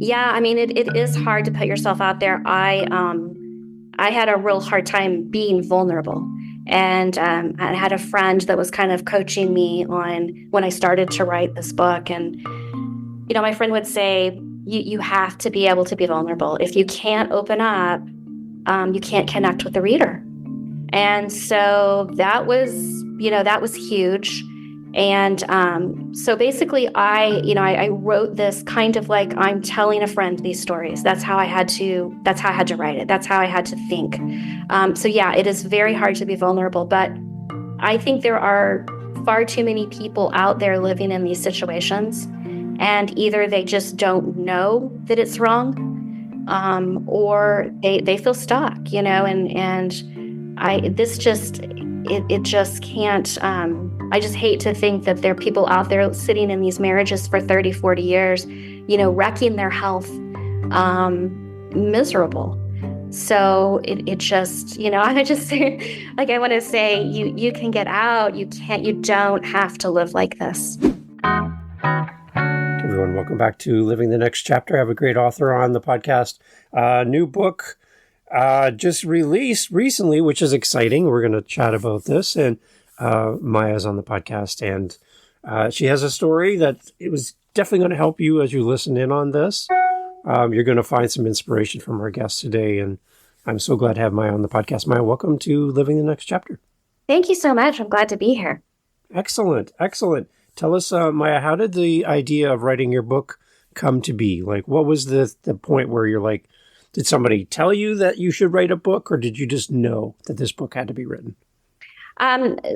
Yeah, I mean, it is hard to put yourself out there. I had a real hard time being vulnerable. And I had a friend that was kind of coaching me on when I started to write this book. And, my friend would say, you have to be able to be vulnerable. If you can't open up, you can't connect with the reader. And so that was huge. And so basically, I wrote this kind of like I'm telling a friend these stories. That's how I had to write it. That's how I had to think. So yeah, it is very hard to be vulnerable, but I think there are far too many people out there living in these situations, and either they just don't know that it's wrong, or they feel stuck, and this just it just can't. I just hate to think that there are people out there sitting in these marriages for 30, 40 years, wrecking their health, miserable. So it just, I just like I want to say you can get out. You don't have to live like this. Everyone, welcome back to Living the Next Chapter. I have a great author on the podcast. New book just released recently, which is exciting. We're going to chat about this. And Maya's on the podcast, and she has a story that it was definitely going to help you as you listen in on this. You're going to find some inspiration from our guest today, and I'm so glad to have Maya on the podcast. Maya, welcome to Living the Next Chapter. Thank you so much. I'm glad to be here. Excellent. Tell us, Maya, how did the idea of writing your book come to be? Like, what was the point where you're like, did somebody tell you that you should write a book, or did you just know that this book had to be written?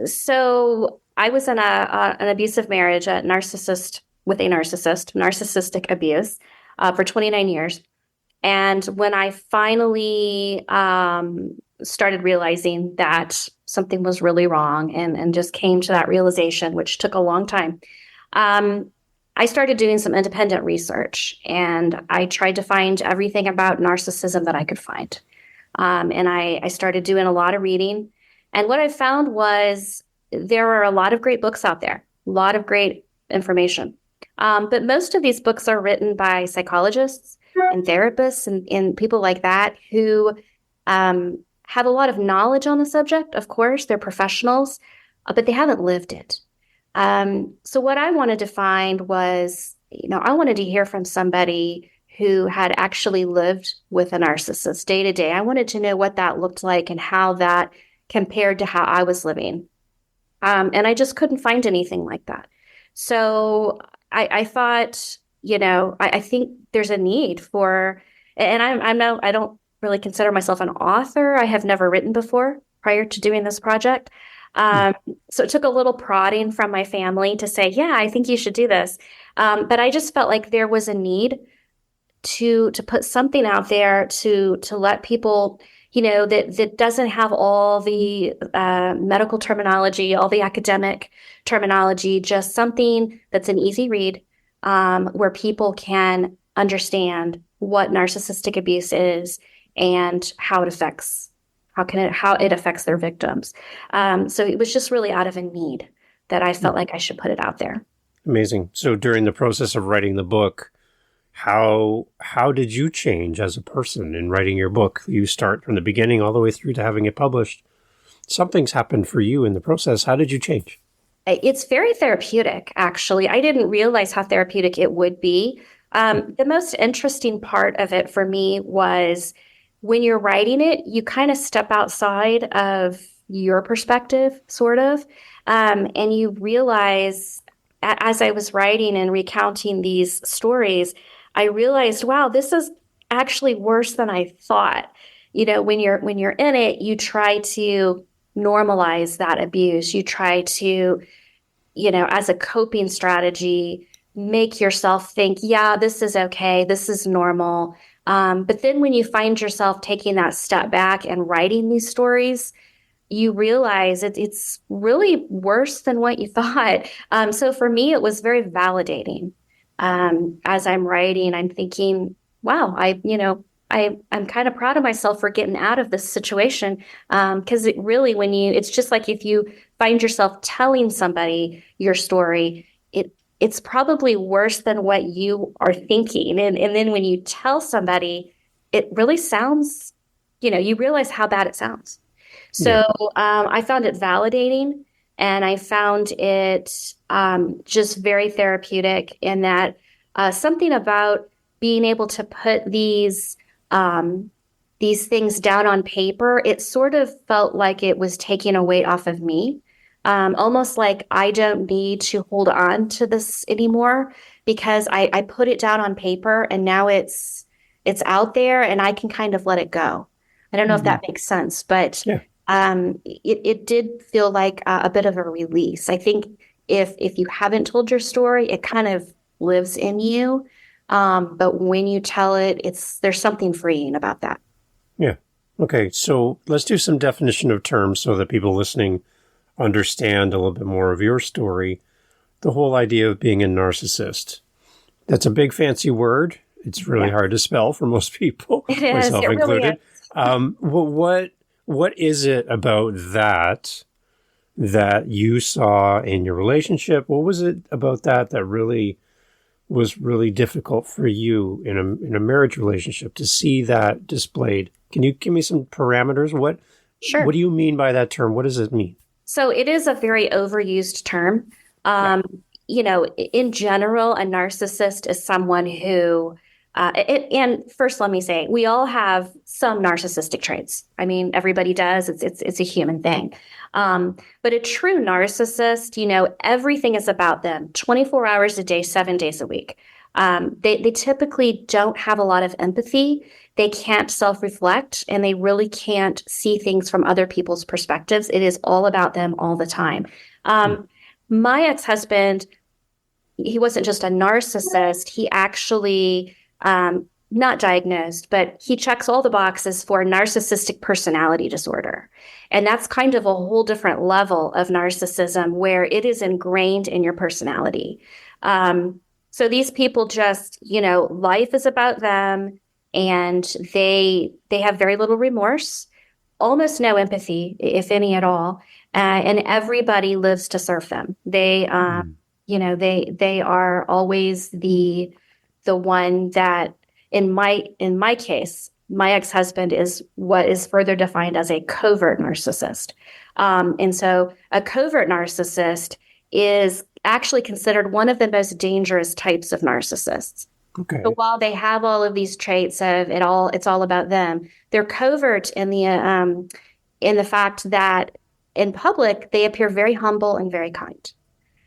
So I was in an abusive marriage, with a narcissistic abuse, for 29 years. And when I finally started realizing that something was really wrong and just came to that realization, which took a long time, I started doing some independent research, and I tried to find everything about narcissism that I could find. And I started doing a lot of reading. And what I found was there are a lot of great books out there, a lot of great information. But most of these books are written by psychologists and therapists and people like that who have a lot of knowledge on the subject. Of course, they're professionals, but they haven't lived it. So what I wanted to find was, I wanted to hear from somebody who had actually lived with a narcissist day to day. I wanted to know what that looked like and how that compared to how I was living. And I just couldn't find anything like that. So I thought, I think there's a need for, and I don't really consider myself an author. I have never written before prior to doing this project. So it took a little prodding from my family to say, yeah, I think you should do this. But I just felt like there was a need to put something out there to let people, that doesn't have all the medical terminology, all the academic terminology, just something that's an easy read, where people can understand what narcissistic abuse is and how it affects their victims. So it was just really out of a need that I felt like I should put it out there. Amazing. So during the process of writing the book, how did you change as a person in writing your book? You start from the beginning all the way through to having it published. Something's happened for you in the process. How did you change? It's very therapeutic, actually. I didn't realize how therapeutic it would be. The most interesting part of it for me was when you're writing it, you kind of step outside of your perspective, sort of, and you realize, as I was writing and recounting these stories, I realized, wow, this is actually worse than I thought. When you're in it, you try to normalize that abuse. You try to, as a coping strategy, make yourself think, yeah, this is okay, this is normal. But then when you find yourself taking that step back and writing these stories, you realize it's really worse than what you thought. So for me, it was very validating. As I'm writing, I'm thinking, wow, I'm kind of proud of myself for getting out of this situation. Because it really, it's just like if you find yourself telling somebody your story, it's probably worse than what you are thinking. And then when you tell somebody, it really sounds, you realize how bad it sounds. Yeah. So I found it validating, and I found it just very therapeutic in that something about being able to put these things down on paper, it sort of felt like it was taking a weight off of me. Almost like I don't need to hold on to this anymore because I put it down on paper and now it's out there and I can kind of let it go. I don't know if that makes sense, but Yeah. it did feel like a bit of a release. I think if you haven't told your story, it kind of lives in you. But when you tell it, there's something freeing about that. Yeah. Okay. So let's do some definition of terms so that people listening understand a little bit more of your story. The whole idea of being a narcissist. That's a big fancy word. It's really hard to spell for most people, It is. myself It really included. is. What is it about that you saw in your relationship? What was it about that really was really difficult for you in a marriage relationship to see that displayed? Can you give me some parameters? What Sure. do you mean by that term? What does it mean? So it is a very overused term. In general, a narcissist is someone who, and first let me say, we all have some narcissistic traits. I mean, everybody does. It's a human thing. But a true narcissist, everything is about them 24 hours a day, 7 days a week. They typically don't have a lot of empathy. They can't self-reflect, and they really can't see things from other people's perspectives. It is all about them all the time. My ex-husband, he wasn't just a narcissist. He actually, not diagnosed, but he checks all the boxes for narcissistic personality disorder. And that's kind of a whole different level of narcissism where it is ingrained in your personality. So these people just, life is about them, and they have very little remorse, almost no empathy, if any at all, and everybody lives to serve them. They are always the one that, in my case, my ex-husband is what is further defined as a covert narcissist. And so a covert narcissist is actually considered one of the most dangerous types of narcissists. Okay. So while they have all of these traits of it's all about them, they're covert in the fact that in public they appear very humble and very kind.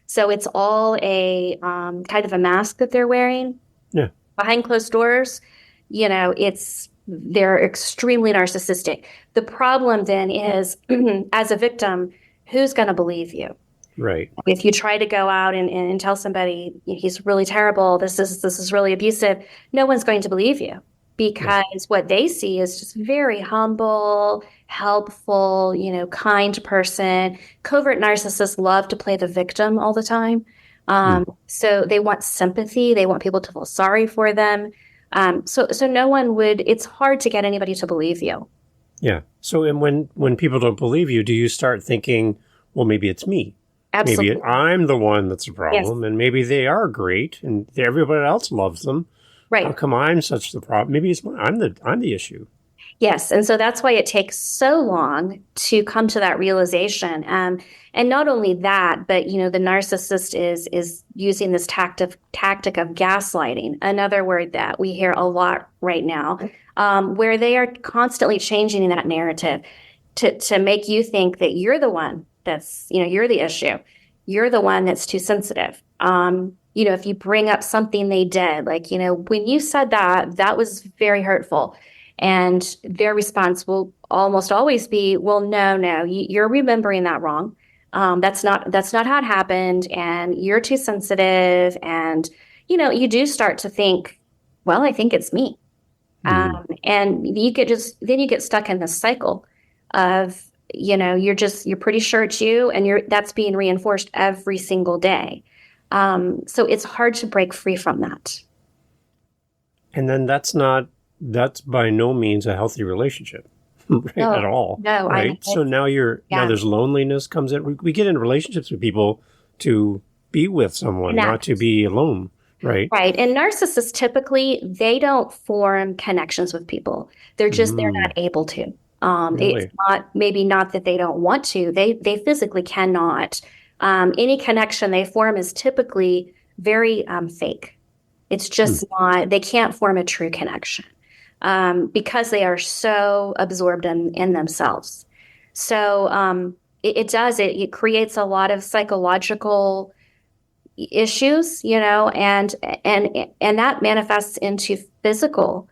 So it's all a kind of a mask that they're wearing. Yeah. Behind closed doors, they're extremely narcissistic. The problem then is, as a victim, who's going to believe you? Right. If you try to go out and tell somebody he's really terrible, this is really abusive, no one's going to believe you because what they see is just very humble, helpful, kind person. Covert narcissists love to play the victim all the time. So they want sympathy. They want people to feel sorry for them. So no one would, it's hard to get anybody to believe you. Yeah. So and when people don't believe you, do you start thinking, well, maybe it's me? Absolutely. Maybe I'm the one that's a problem, and maybe they are great, and everybody else loves them. Right. How come I'm such the problem? Maybe I'm the issue. Yes, and so that's why it takes so long to come to that realization. And not only that, but the narcissist is using this tactic of gaslighting, another word that we hear a lot right now, where they are constantly changing that narrative to make you think that you're the one that's, you're the issue. You're the one that's too sensitive. If you bring up something they did, like, when you said that was very hurtful. And their response will almost always be, well, no, you're remembering that wrong. That's not how it happened. And you're too sensitive. And, you do start to think, well, I think it's me. And you get stuck in this cycle of, you're pretty sure it's you, and that's being reinforced every single day. So it's hard to break free from that. And then that's by no means a healthy relationship, right? No, at all. No, right. So now now there's loneliness comes in. We get into relationships with people to be with someone, not to be alone, right? Right. And narcissists typically, they don't form connections with people. They're not able to. It's Really? not, maybe not that they don't want to, they physically cannot. Any connection they form is typically very fake. It's just not, they can't form a true connection because they are so absorbed in themselves. So it creates a lot of psychological issues, and that manifests into physical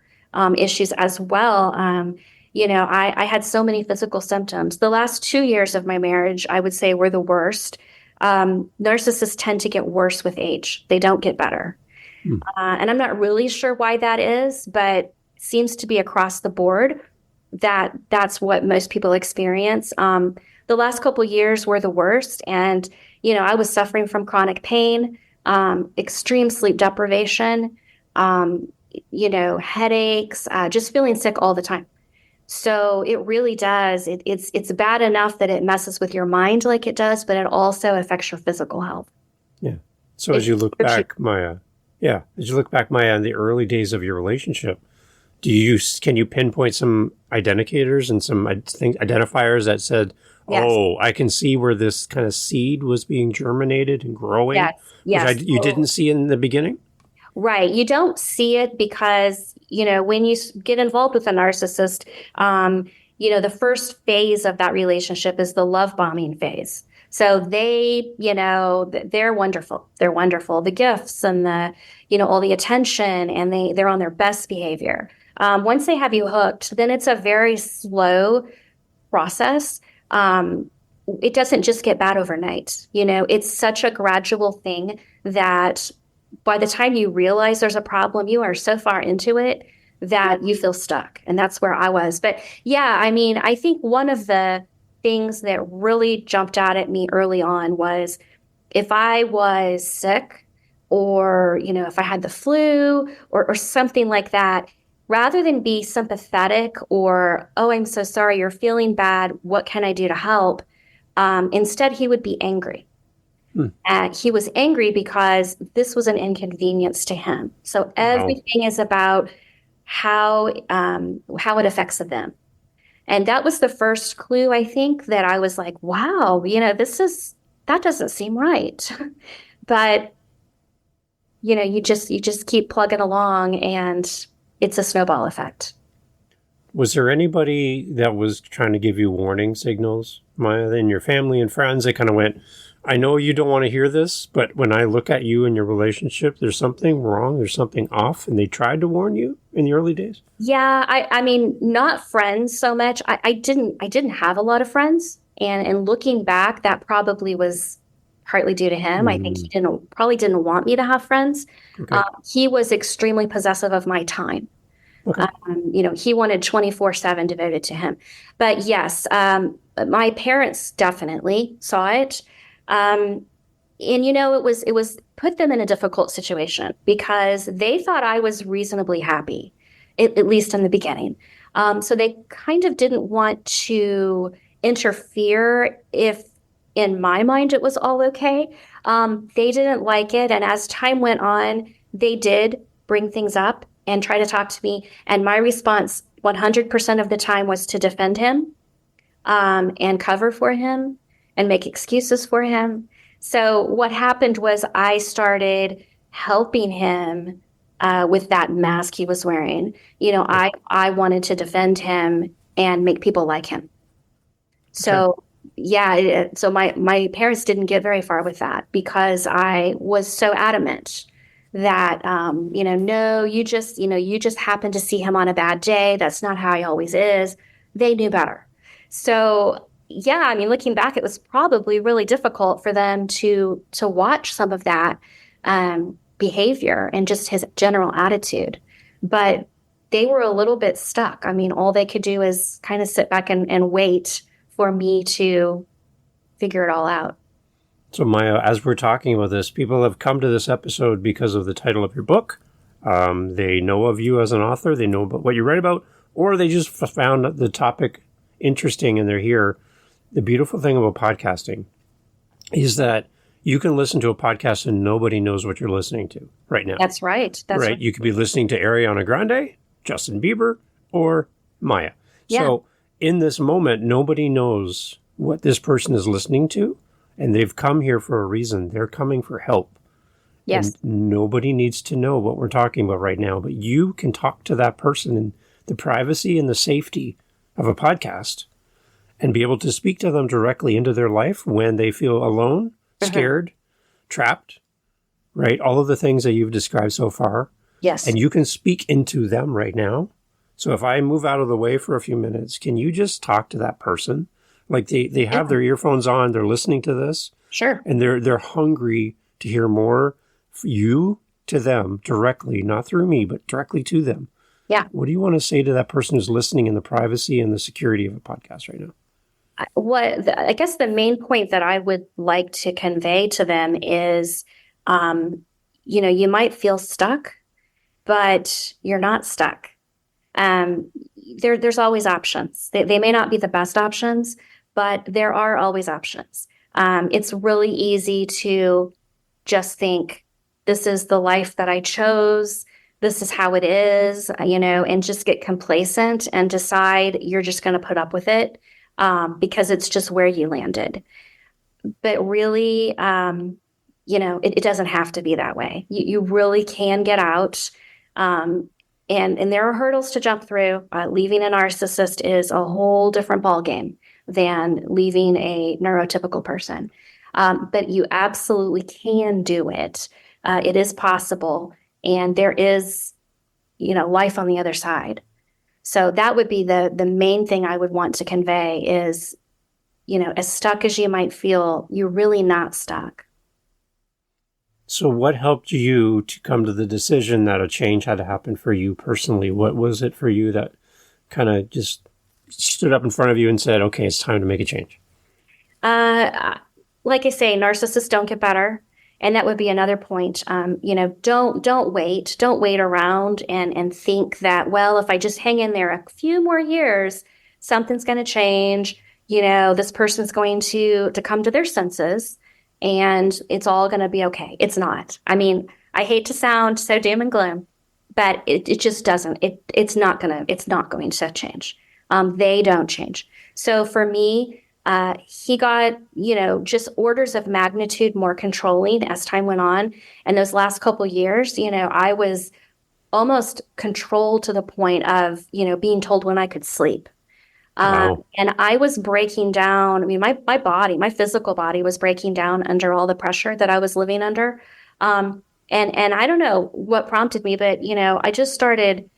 issues as well. I had so many physical symptoms. The last 2 years of my marriage, I would say, were the worst. Narcissists tend to get worse with age. They don't get better. And I'm not really sure why that is, but seems to be across the board that's what most people experience. The last couple of years were the worst. And, I was suffering from chronic pain, extreme sleep deprivation, headaches, just feeling sick all the time. So it really does. It's bad enough that it messes with your mind like it does, but it also affects your physical health. Yeah. So as you look back, Maya, in the early days of your relationship, can you pinpoint some identifiers and some identifiers that said, Yes. oh, I can see where this kind of seed was being germinated and growing, Yes. which you didn't see in the beginning? Right. You don't see it because, when you get involved with a narcissist, the first phase of that relationship is the love bombing phase. So they're wonderful. They're wonderful. The gifts and all the attention, and they're on their best behavior. Once they have you hooked, then it's a very slow process. It doesn't just get bad overnight. It's such a gradual thing that by the time you realize there's a problem, you are so far into it that you feel stuck. And that's where I was. But yeah, I think one of the things that really jumped out at me early on was if I was sick or, if I had the flu or something like that, rather than be sympathetic or, oh, I'm so sorry, you're feeling bad, what can I do to help? Instead, he would be angry. He was angry because this was an inconvenience to him. So everything is about how it affects them. And that was the first clue, I think, that I was like, wow, that doesn't seem right. But, you just keep plugging along and it's a snowball effect. Was there anybody that was trying to give you warning signals, Maya, in your family and friends? They kind of went, I know you don't want to hear this, but when I look at you and your relationship, there's something wrong, there's something off, and they tried to warn you in the early days? Yeah, I mean, not friends so much. I didn't have a lot of friends, and looking back, that probably was partly due to him. I think he probably didn't want me to have friends. Okay. He was extremely possessive of my time. Okay. He wanted 24/7 devoted to him. But yes, my parents definitely saw it. And it was put them in a difficult situation because they thought I was reasonably happy, at least in the beginning. So they kind of didn't want to interfere if, in my mind, it was all okay. They didn't like it. And as time went on, they did bring things up and try to talk to me. And my response 100% of the time was to defend him and cover for him and make excuses for him. So what happened was I started helping him with that mask he was wearing. I wanted to defend him and make people like him. So so my parents didn't get very far with that because I was so adamant that, no, you just happened to see him on a bad day. That's not how he always is. They knew better. So yeah, looking back, it was probably really difficult for them to watch some of that behavior and just his general attitude. But they were a little bit stuck. All they could do is kind of sit back and wait for me to figure it all out. So Maya, as we're talking about this, people have come to this episode because of the title of your book. They know of you as an author. They know about what you write about, or they just found the topic interesting and they're here. The beautiful thing about podcasting is that You can listen to a podcast and nobody knows what you're listening to right now. That's right. That's right. right. You could be listening to Ariana Grande, Justin Bieber, or Maya. Yeah. So in this moment, nobody knows what this person is listening to, and they've come here for a reason. They're coming for help. Yes. And nobody needs to know what we're talking about right now, but you can talk to that person in the privacy and the safety of a podcast and be able to speak to them directly into their life when they feel alone, scared, trapped, right? All of the things that you've described so far. Yes. And you can speak into them right now. So if I move out of the way for a few minutes, can you just talk to that person? Like they have their earphones on, they're listening to this. Sure. And they're hungry to hear more you to them directly, not through me, but directly to them. Yeah. What do you want to say to that person who's listening in the privacy and the security of a podcast right now? I guess the main point that I would like to convey to them is, you might feel stuck, but you're not stuck. There's always options. They may not be the best options, but there are always options. It's really easy to just think, this is the life that I chose. This is how it is, and just get complacent and decide you're just going to put up with it because it's just where you landed. But really, it doesn't have to be that way. You really can get out. And there are hurdles to jump through. Leaving a narcissist is a whole different ballgame than leaving a neurotypical person. But you absolutely can do it. It is possible. And there is, life on the other side. So that would be the main thing I would want to convey is, as stuck as you might feel, you're really not stuck. So what helped you to come to the decision that a change had to happen for you personally? What was it for you that kind of just stood up in front of you and said, okay, it's time to make a change? Like I say, narcissists don't get better. And that would be another point. Don't wait around and think that, well, if I just hang in there a few more years, something's going to change. This person's going to come to their senses and it's all going to be okay. It's not. I mean, I hate to sound so doom and gloom, but it just doesn't. It's not going to change. They don't change. So for me, he got, just orders of magnitude more controlling as time went on. And those last couple years, I was almost controlled to the point of, being told when I could sleep. Wow. And I was breaking down. I mean, my body, my physical body was breaking down under all the pressure that I was living under. And I don't know what prompted me, but, I just started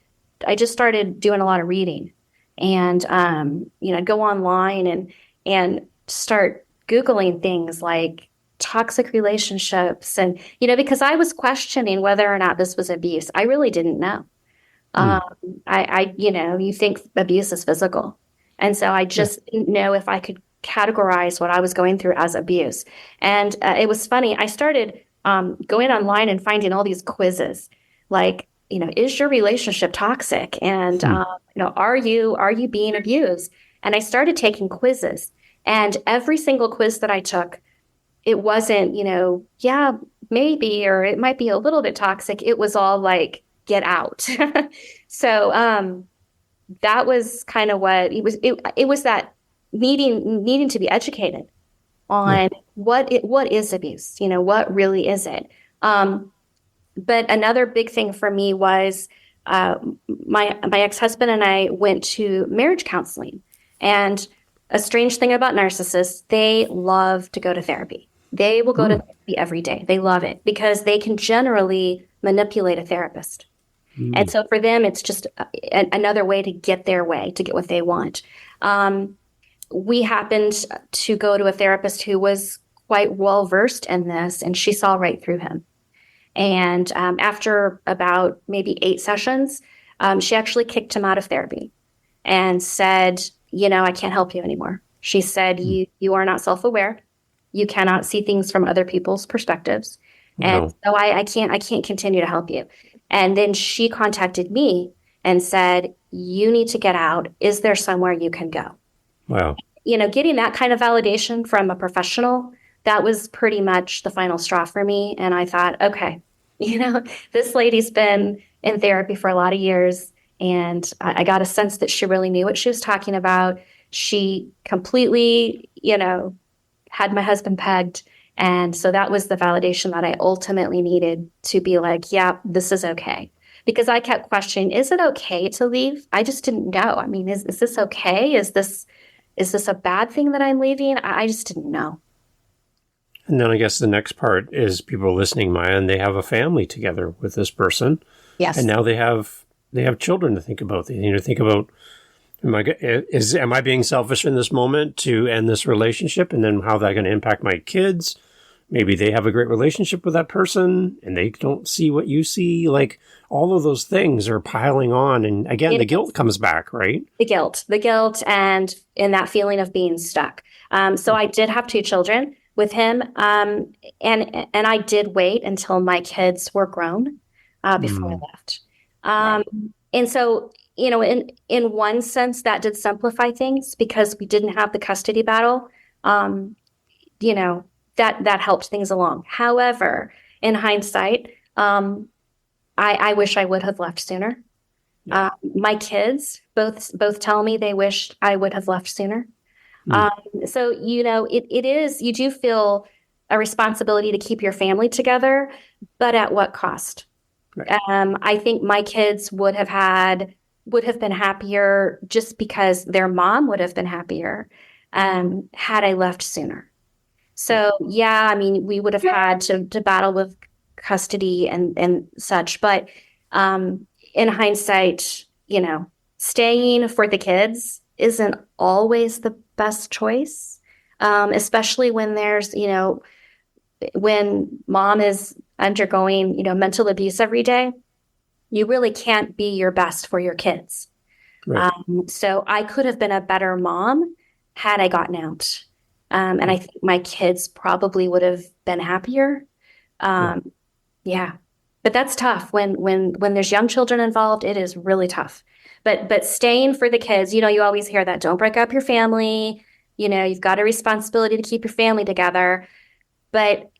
doing a lot of reading and, go online and start Googling things like toxic relationships. And, because I was questioning whether or not this was abuse. I really didn't know. You think abuse is physical. And so I just didn't know if I could categorize what I was going through as abuse. And it was funny. I started going online and finding all these quizzes like, is your relationship toxic? And, are you being abused? And I started taking quizzes. And every single quiz that I took, it wasn't, yeah, maybe, or it might be a little bit toxic. It was all like, get out. So that was kind of what it was. It was that needing to be educated on what is abuse, what really is it? But another big thing for me was my ex-husband and I went to marriage counseling. And a strange thing about narcissists, they love to go to therapy. They will go to therapy every day. They love it because they can generally manipulate a therapist. And so for them, it's just another way to get their way, to get what they want. We happened to go to a therapist who was quite well-versed in this, and she saw right through him. And after about maybe 8 sessions, she actually kicked him out of therapy and said, I can't help you anymore. She said, you are not self-aware. You cannot see things from other people's perspectives. And so I can't continue to help you. And then she contacted me and said, you need to get out. Is there somewhere you can go? Wow. Getting that kind of validation from a professional, that was pretty much the final straw for me. And I thought, okay, this lady's been in therapy for a lot of years. And I got a sense that she really knew what she was talking about. She completely, had my husband pegged. And so that was the validation that I ultimately needed to be like, yeah, this is okay. Because I kept questioning, is it okay to leave? I just didn't know. I mean, is this okay? Is this a bad thing that I'm leaving? I just didn't know. And then I guess the next part is people listening, Maya, and they have a family together with this person. Yes. And now they have children to think about. They need to think about, am I being selfish in this moment to end this relationship? And then how that going to impact my kids? Maybe they have a great relationship with that person and they don't see what you see. Like all of those things are piling on. And again, the guilt comes back, right? The guilt and in that feeling of being stuck. So I did have 2 children with him. And I did wait until my kids were grown before I left. Wow. And so, in one sense, that did simplify things because we didn't have the custody battle. That helped things along. However, in hindsight, I wish I would have left sooner. Yeah. My kids both tell me they wish I would have left sooner. So, it is, you do feel a responsibility to keep your family together, but at what cost? Right. I think my kids would have been happier just because their mom would have been happier had I left sooner. So yeah, I mean, we would have had to battle with custody and such, but in hindsight, staying for the kids isn't always the best choice, especially when there's, when mom is undergoing, mental abuse every day. You really can't be your best for your kids. Right. So I could have been a better mom had I gotten out. And I think my kids probably would have been happier. Yeah. But that's tough. When there's young children involved, it is really tough. But staying for the kids, you always hear that, don't break up your family. You've got a responsibility to keep your family together, but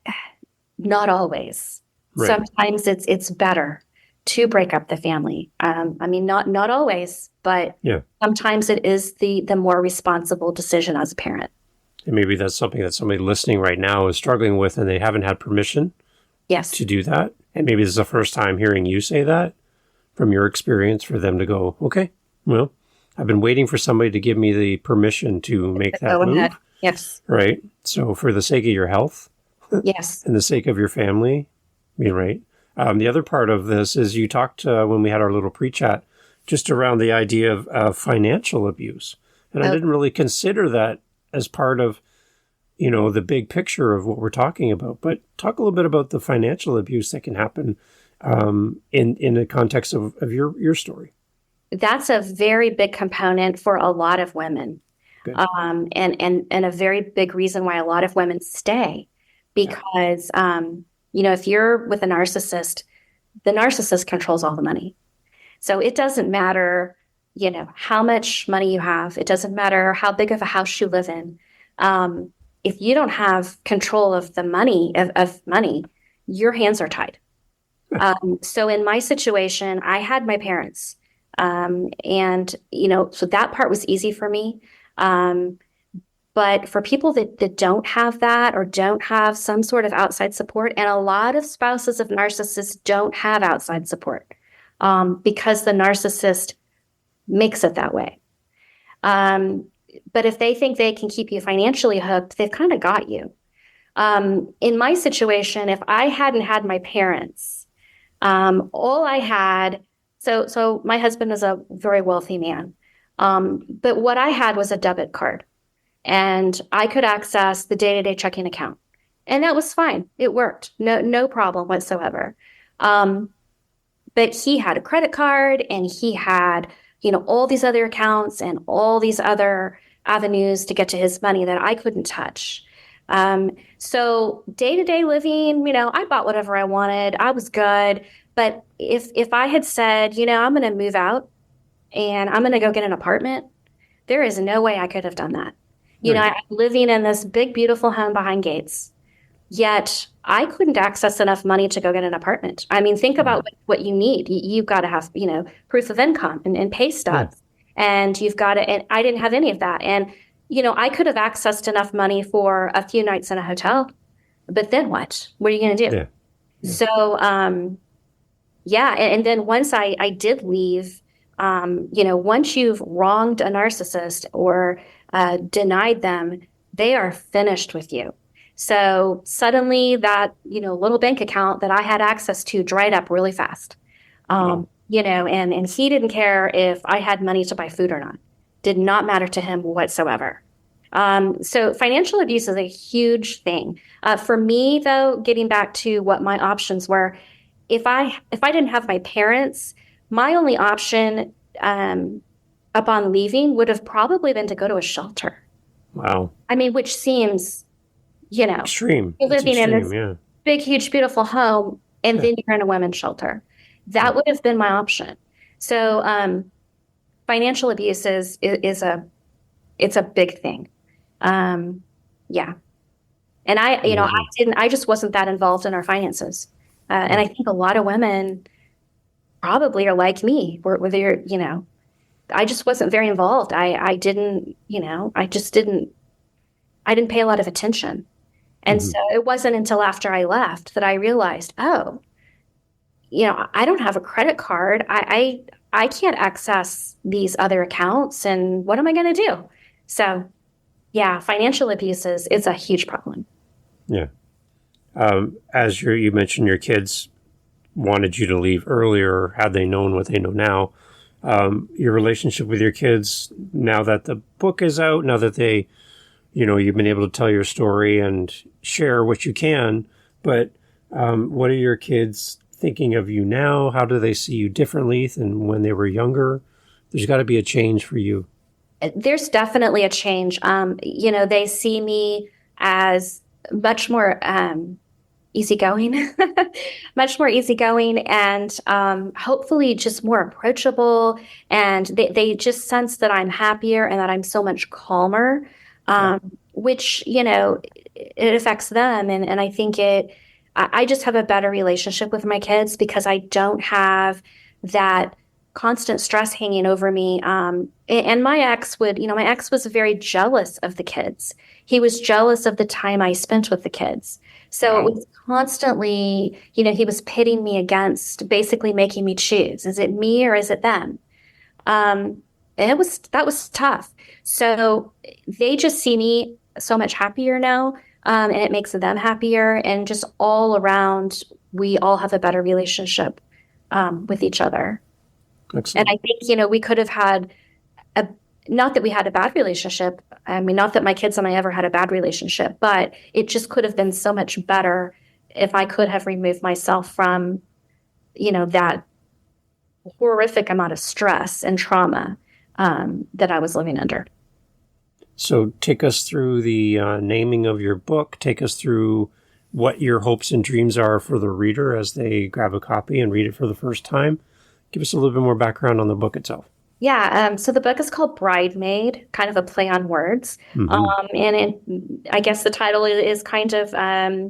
not always. Right. Sometimes it's better to break up the family. I mean, not always, but sometimes it is the more responsible decision as a parent. And maybe that's something that somebody listening right now is struggling with and they haven't had permission to do that. And maybe this is the first time hearing you say that from your experience for them to go, okay, well, I've been waiting for somebody to give me the permission to make that move. Ahead. Yes. Right. So for the sake of your health yes, and the sake of your family, right. The other part of this is you talked when we had our little pre-chat just around the idea of financial abuse. And I didn't really consider that as part of, the big picture of what we're talking about. But talk a little bit about the financial abuse that can happen in the context of your story. That's a very big component for a lot of women. And a very big reason why a lot of women stay. Because, if you're with a narcissist, the narcissist controls all the money. So it doesn't matter, how much money you have. It doesn't matter how big of a house you live in. If you don't have control of the money, of money, your hands are tied. So in my situation, I had my parents. So that part was easy for me. But for people that don't have that or don't have some sort of outside support, and a lot of spouses of narcissists don't have outside support because the narcissist makes it that way. But if they think they can keep you financially hooked, they've kind of got you. In my situation, if I hadn't had my parents, all I had, so my husband is a very wealthy man, but what I had was a debit card. And I could access the day-to-day checking account. And that was fine. It worked. No problem whatsoever. But he had a credit card and he had, all these other accounts and all these other avenues to get to his money that I couldn't touch. So day-to-day living, I bought whatever I wanted. I was good. But if I had said, I'm going to move out and I'm going to go get an apartment, there is no way I could have done that. I'm living in this big, beautiful home behind gates. Yet I couldn't access enough money to go get an apartment. I mean, think about what you need. You've got to have, proof of income and pay Yeah. stubs. And you've got to, and I didn't have any of that. And, I could have accessed enough money for a few nights in a hotel, but then what? What are you going to do? Yeah. So, yeah. And then once I did leave, once you've wronged a narcissist or denied them, they are finished with you. So suddenly that, little bank account that I had access to dried up really fast. Wow. And he didn't care if I had money to buy food or not. Did not matter to him whatsoever. So financial abuse is a huge thing. For me, though, getting back to what my options were, if I didn't have my parents, my only option upon leaving would have probably been to go to a shelter. Wow. I mean, which seems, Extreme. you're That's living in extreme. this Yeah. big, huge, beautiful home, and Yeah. then you're in a women's shelter. Yeah. That would have been my option. So, financial abuse is a big thing. Yeah. And Amazing. I just wasn't that involved in our finances. And I think a lot of women probably are like me, where they're, I just wasn't very involved. I didn't, I didn't pay a lot of attention. And Hmm. so it wasn't until after I left that I realized, oh, I don't have a credit card. I can't access these other accounts. And what am I going to do? So yeah, financial abuse is a huge problem. Yeah. As you mentioned, your kids wanted you to leave earlier. Had they known what they know now, your relationship with your kids, now that the book is out, now that they, you've been able to tell your story and share what you can, but what are your kids thinking of you now? How do they see you differently than when they were younger? There's got to be a change for you. There's definitely a change. They see me as much more easygoing, much more easygoing, and hopefully just more approachable. And they just sense that I'm happier and that I'm so much calmer, which, it affects them. And I think I just have a better relationship with my kids because I don't have that constant stress hanging over me. And my ex was very jealous of the kids. He was jealous of the time I spent with the kids. So it Wow. was constantly, he was pitting me against, basically making me choose. Is it me or is it them? That was tough. So they just see me so much happier now. And it makes them happier. And just all around, we all have a better relationship with each other. And Excellent. I think, we could have had not that we had a bad relationship. I mean, not that my kids and I ever had a bad relationship, but it just could have been so much better if I could have removed myself from, that horrific amount of stress and trauma that I was living under. So take us through the naming of your book. Take us through what your hopes and dreams are for the reader as they grab a copy and read it for the first time. Give us a little bit more background on the book itself. Yeah, so the book is called Bridemaid, kind of a play on words. Mm-hmm. I guess the title is kind of, I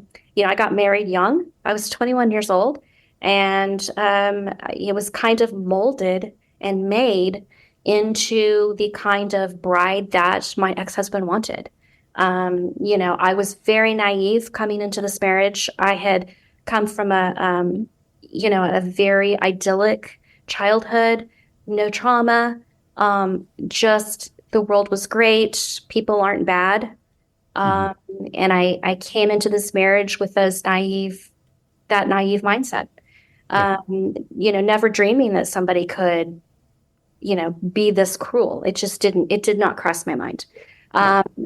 got married young. I was 21 years old, and it was kind of molded and made into the kind of bride that my ex-husband wanted. I was very naive coming into this marriage. I had come from a very idyllic childhood, no trauma. Just the world was great. People aren't bad. Mm-hmm. And I came into this marriage with that naive mindset. Yeah. Never dreaming that somebody could, be this cruel. It did not cross my mind.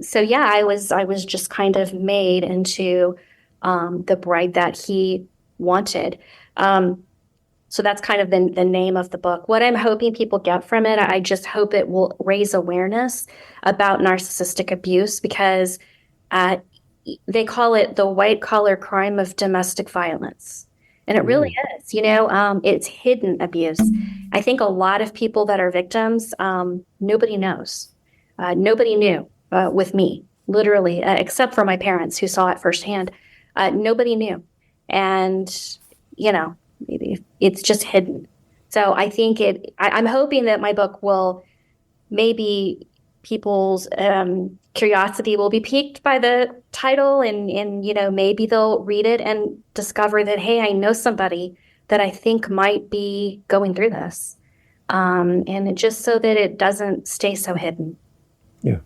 So yeah, I was just kind of made into the bride that he wanted. So that's kind of the name of the book. What I'm hoping people get from it, I just hope it will raise awareness about narcissistic abuse because they call it the white collar crime of domestic violence. And it really is, it's hidden abuse. I think a lot of people that are victims, nobody knows. Nobody knew with me, literally, except for my parents who saw it firsthand. Nobody knew. And, maybe it's just hidden. So I think I'm hoping that my book will maybe people's curiosity will be piqued by the title and maybe they'll read it and discover that, hey, I know somebody that I think might be going through this. And just so that it doesn't stay so hidden. Yeah.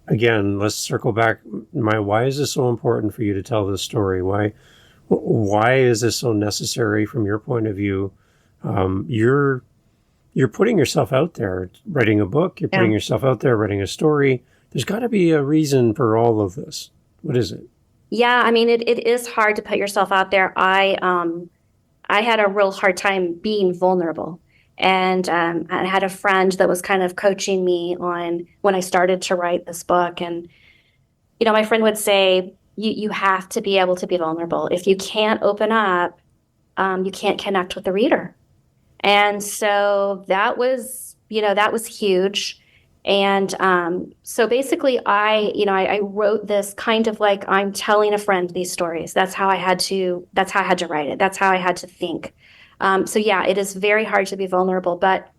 Again, let's circle back. Why is this so important for you to tell this story? Why is this so necessary from your point of view? You're putting yourself out there, writing a book. You're putting yourself out there, writing a story. There's got to be a reason for all of this. What is it? Yeah, I mean, it is hard to put yourself out there. I had a real hard time being vulnerable. And I had a friend that was kind of coaching me on when I started to write this book. And, my friend would say, you have to be able to be vulnerable. If you can't open up, you can't connect with the reader. And so that was huge. And so basically I wrote this kind of like I'm telling a friend these stories. That's how I had to write it. That's how I had to think. So yeah, it is very hard to be vulnerable, but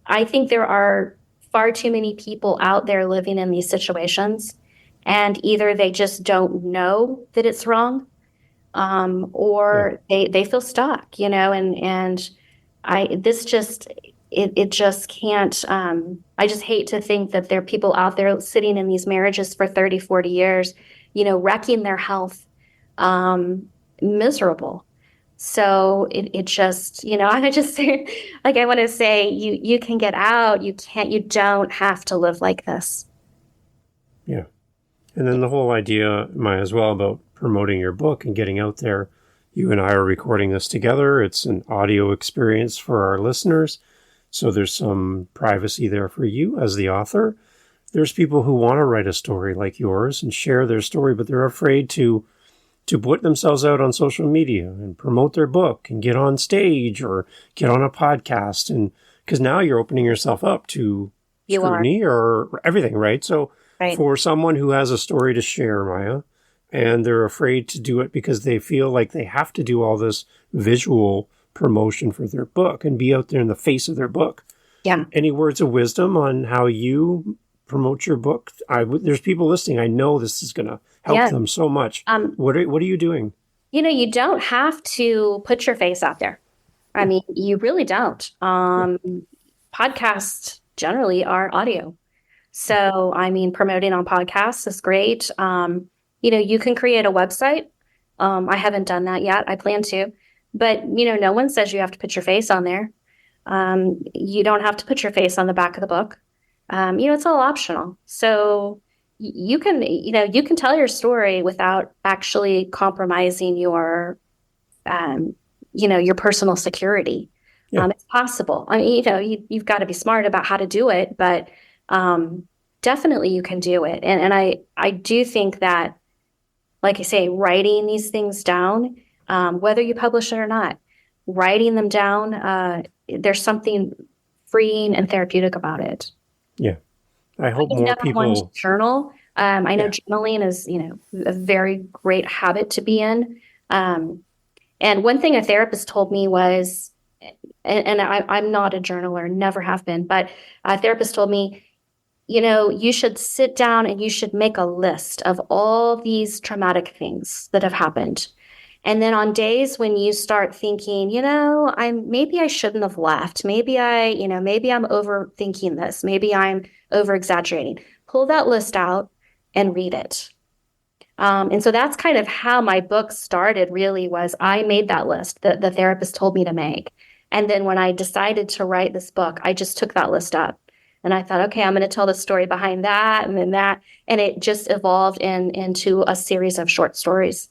I think there are far too many people out there living in these situations, and either they just don't know that it's wrong, or they feel stuck, and it just can't, I just hate to think that there are people out there sitting in these marriages for 30, 40 years, wrecking their health, miserable. So it just, I just like, I want to say you can get out. You don't have to live like this. Yeah. And then the whole idea, Maya, as well, about promoting your book and getting out there. You and I are recording this together. It's an audio experience for our listeners. So there's some privacy there for you as the author. There's people who want to write a story like yours and share their story, but they're afraid to put themselves out on social media and promote their book and get on stage or get on a podcast. And because now you're opening yourself up to scrutiny or everything, right? So for someone who has a story to share, Maya, and they're afraid to do it because they feel like they have to do all this visual promotion for their book and be out there in the face of their book. Yeah. Any words of wisdom on how you promote your book? There's people listening. I know this is going to help them so much. What are you doing? You don't have to put your face out there. I mean, you really don't. Podcasts generally are audio. So, I mean, promoting on podcasts is great. You can create a website. I haven't done that yet. I plan to. But, no one says you have to put your face on there. You don't have to put your face on the back of the book. It's all optional. So you can tell your story without actually compromising your personal security. Yeah. It's possible. I mean, you've got to be smart about how to do it, but definitely you can do it. And I do think that, like I say, writing these things down, whether you publish it or not, writing them down, there's something freeing and therapeutic about it. Yeah. I hope more people journal. I know journaling is, a very great habit to be in. And one thing a therapist told me was, and I'm not a journaler, never have been, but a therapist told me, you should sit down and you should make a list of all these traumatic things that have happened. And then on days when you start thinking, maybe I shouldn't have left. Maybe maybe I'm overthinking this. Maybe I'm over exaggerating. Pull that list out and read it. And so that's kind of how my book started, really, was I made that list that the therapist told me to make. And then when I decided to write this book, I just took that list up. And I thought, okay, I'm going to tell the story behind that and then that. And it just evolved into a series of short stories.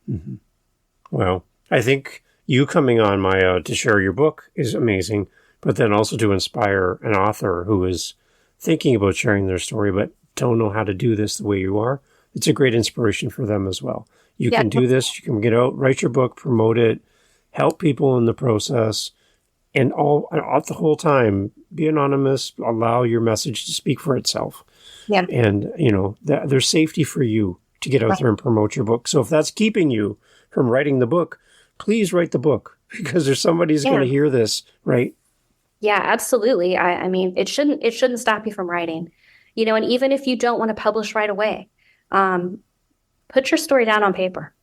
Mm-hmm. Well, I think you coming on, Maya, to share your book is amazing, but then also to inspire an author who is thinking about sharing their story but don't know how to do this the way you are. It's a great inspiration for them as well. You can do this. You can get out, write your book, promote it, help people in the process, and all the whole time be anonymous, allow your message to speak for itself. Yeah. And, there's safety for you to get out there and promote your book. So if that's keeping you from writing the book, please write the book, because there's somebody who's going to hear this, right? Yeah, absolutely. I mean, it shouldn't stop you from writing, and even if you don't want to publish right away, put your story down on paper.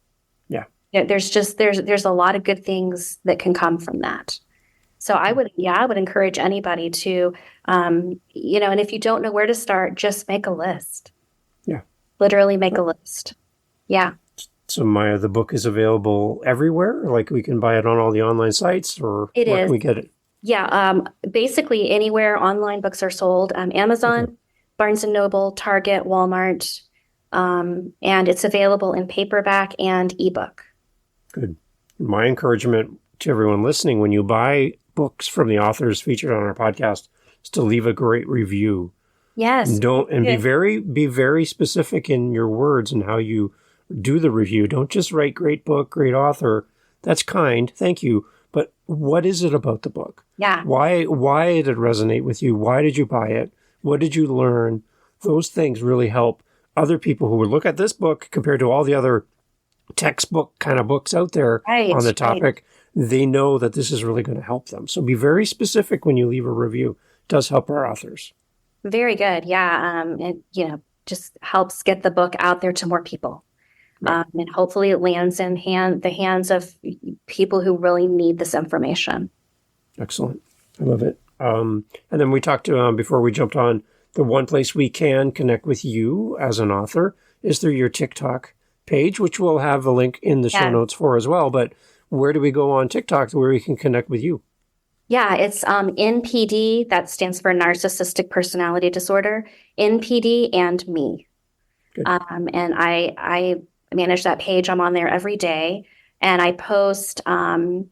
Yeah. There's a lot of good things that can come from that. So I would encourage anybody to, and if you don't know where to start, just make a list. Yeah. Literally make a list. Yeah. So Maya, the book is available everywhere? Like we can buy it on all the online sites, or where can we get it? Yeah. Basically anywhere online books are sold. Amazon, Barnes & Noble, Target, Walmart, and it's available in paperback and ebook. Good. My encouragement to everyone listening, when you buy books from the authors featured on our podcast, is to leave a great review. Yes. Be very specific in your words and how you do the review. Don't just write great book, great author. That's kind. Thank you. But what is it about the book? Yeah. Why did it resonate with you? Why did you buy it? What did you learn? Those things really help other people who would look at this book compared to all the other textbook kind of books out there on the topic. Right. They know that this is really going to help them. So be very specific when you leave a review. It does help our authors. Very good. Yeah. It, just helps get the book out there to more people. Right. And hopefully it lands in the hands of people who really need this information. Excellent. I love it. And then we talked before we jumped on, the one place we can connect with you as an author is through your TikTok page, which we'll have a link in the show notes for as well. But where do we go on TikTok where we can connect with you? Yeah, it's NPD. That stands for narcissistic personality disorder. NPD and me. Good. And I manage that page. I'm on there every day, and I post there's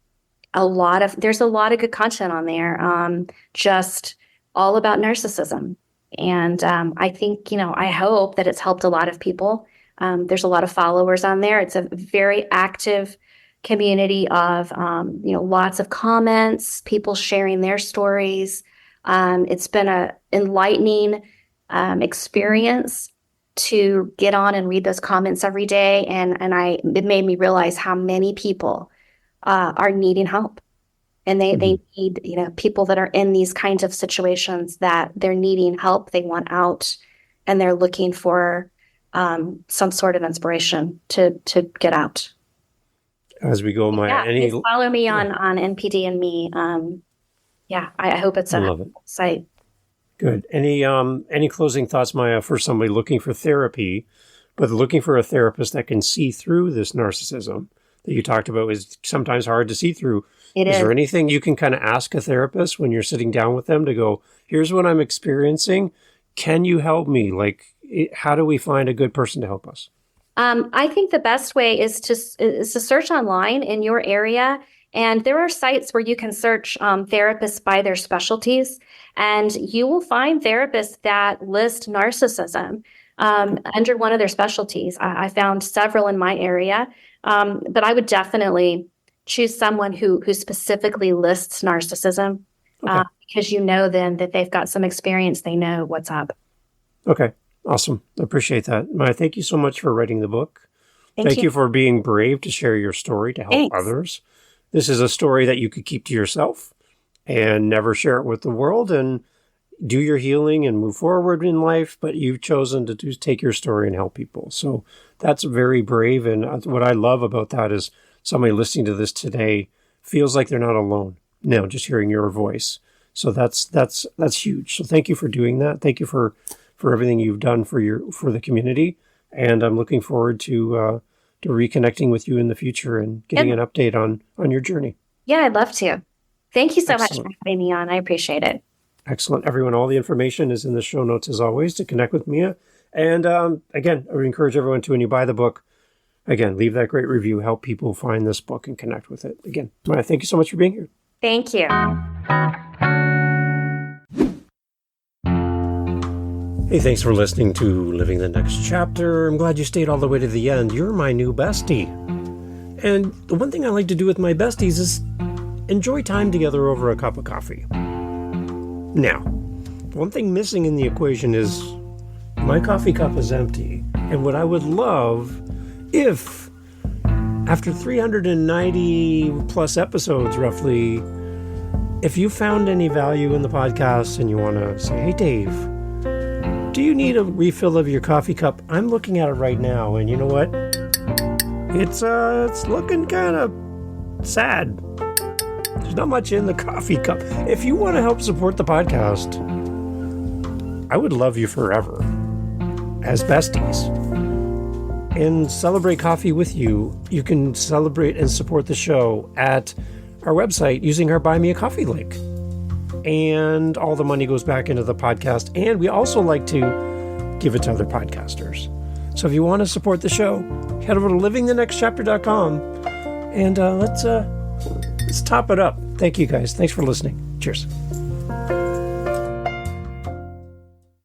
a lot of good content on there, just all about narcissism. And I think, I hope that it's helped a lot of people. There's a lot of followers on there. It's a very active community of, lots of comments, people sharing their stories. It's been an enlightening experience to get on and read those comments every day. And it made me realize how many people are needing help. And they need, people that are in these kinds of situations that they're needing help, they want out, and they're looking for some sort of inspiration to get out. As we go, Maya, please follow me on NPD and me. I hope it's a site. Good. Any closing thoughts, Maya, for somebody looking for therapy, but looking for a therapist that can see through this narcissism that you talked about is sometimes hard to see through? Is there anything you can kind of ask a therapist when you're sitting down with them to go, here's what I'm experiencing. Can you help me? Like, how do we find a good person to help us? I think the best way is to search online in your area. And there are sites where you can search therapists by their specialties. And you will find therapists that list narcissism under one of their specialties. I found several in my area. But I would definitely choose someone who specifically lists narcissism, because then that they've got some experience. They know what's up. Okay. Awesome. I appreciate that. Maya, thank you so much for writing the book. Thank you for being brave to share your story to help others. This is a story that you could keep to yourself and never share it with the world and do your healing and move forward in life, but you've chosen to take your story and help people. So that's very brave. And what I love about that is somebody listening to this today feels like they're not alone. No, just hearing your voice. So that's huge. So thank you for doing that. Thank you for everything you've done for the community. And I'm looking forward to reconnecting with you in the future and getting an update on your journey. Yeah, I'd love to. Thank you so much for having me on. I appreciate it. Excellent. Everyone, all the information is in the show notes as always to connect with Mia. And again, I would encourage everyone to, when you buy the book, again, leave that great review, help people find this book and connect with it. Again, Maya, thank you so much for being here. Thank you. Hey, thanks for listening to Living the Next Chapter. I'm glad you stayed all the way to the end. You're my new bestie. And the one thing I like to do with my besties is enjoy time together over a cup of coffee. Now, one thing missing in the equation is my coffee cup is empty. And what I would love if, after 390 plus episodes roughly, if you found any value in the podcast and you want to say, hey, Dave, do you need a refill of your coffee cup? I'm looking at it right now, and you know what? It's looking kind of sad. There's not much in the coffee cup. If you want to help support the podcast, I would love you forever as besties and celebrate coffee with you. You can celebrate and support the show at our website using our Buy Me a Coffee link. And all the money goes back into the podcast. And we also like to give it to other podcasters. So if you want to support the show, head over to livingthenextchapter.com and let's top it up. Thank you guys. Thanks for listening. Cheers.